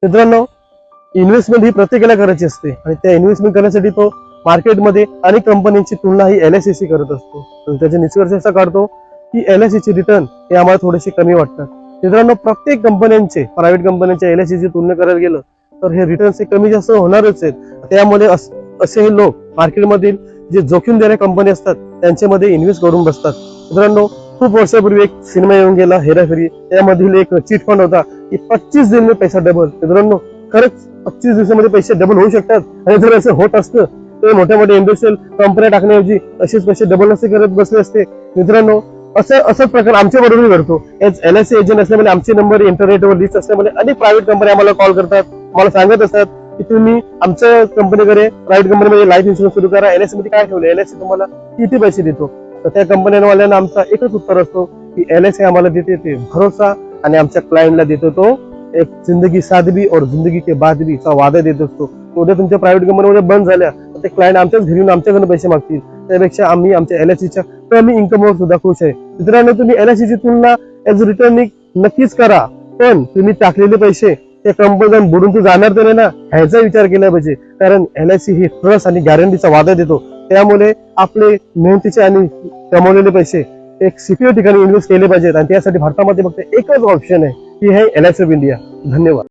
मित्रांनो, इन्व्हेस्टमेंट ही प्रत्येकाला करायची असते आणि त्या इन्व्हेस्टमेंट करण्यासाठी तो मार्केटमध्ये अनेक कंपन्यांची तुलना ही LIC करत असतो. तर त्याचे निष्कर्ष असा काढतो की LIC रिटर्न हे आम्हाला थोडेसे कमी वाटतात. मित्रांनो, प्रत्येक कंपन्यांचे प्रायव्हेट कंपन्यांच्या LIC तुलना करायला गेलं तर हे रिटर्न्स हे कमी जास्त होणारच आहेत. त्यामुळे असे हे लोक मार्केटमधील जे जोखीम देणाऱ्या कंपनी असतात त्यांच्यामध्ये इन्व्हेस्ट करून बसतात. मित्रांनो, खूप वर्षापूर्वी एक सिनेमा येऊन गेला हेराफेरी, त्यामधील एक चिट फंड होता की 25 दिन में पैसा डबल. मित्रांनो, खरंच 25 दिवसामध्ये पैसे डबल होऊ शकतात. आणि जर असं होत असतं तर मोठ्या मोठ्या इंडस्ट्रियल कंपन्या टाकण्याऐवजी असेच पैसे डबल नसते करत बसले असते. मित्रांनो, असं प्रकार आमच्या बरोबर घडतो. LIC एजंट असल्यामुळे आमचे नंबर इंटरनेटवर लिस्ट असल्यामुळे अनेक प्रायव्हेट कंपन्या आम्हाला कॉल करतात, मला सांगत असतात की तुम्ही आमच्या कंपनीकडे प्रायव्हेट कंपनीमध्ये लाईफ इन्शुरन्स सुरू करा. LIC मध्ये काय ठेवलं, LIC तुम्हाला किती पैसे देतो. तर त्या कंपन्यांवाल्यांना आमचा एकच उत्तर असतो की LIC आम्हाला देते ते भरोसा आणि आमच्या क्लायंटला देतो तो एक जिंदगी साथ भी और जिंदगी के बाद भी चा वादा देत असतो. उद्या तुमच्या प्रायव्हेट कंपनीमध्ये बंद झाल्या तर ते क्लायंट आमच्याच घरी येऊन आमच्याकडून पैसे मागतील, त्यापेक्षा आम्ही आमच्या LICच्या कमी इन्कमवर सुद्धा खुश आहे. मित्रांनो, तुम्ही LICची तुलना ऍज रिटर्निंग नक्कीच करा, पण तुम्ही टाकलेले पैसे त्या कंपनीत बुडून तू जाणार तर नाही ना, ह्याचा विचार केला पाहिजे. कारण LIC ही ट्रस्ट आणि गॅरंटीचा वादा देतो. त्यामुळे आपले मेहनतीचे आणि कमवलेले पैसे एक सिक्युअर ठिकाणी इन्व्हेस्ट केले पाहिजेत आणि त्यासाठी भारतामध्ये फक्त एकच ऑप्शन आहे की हे LIC ऑफ इंडिया. धन्यवाद.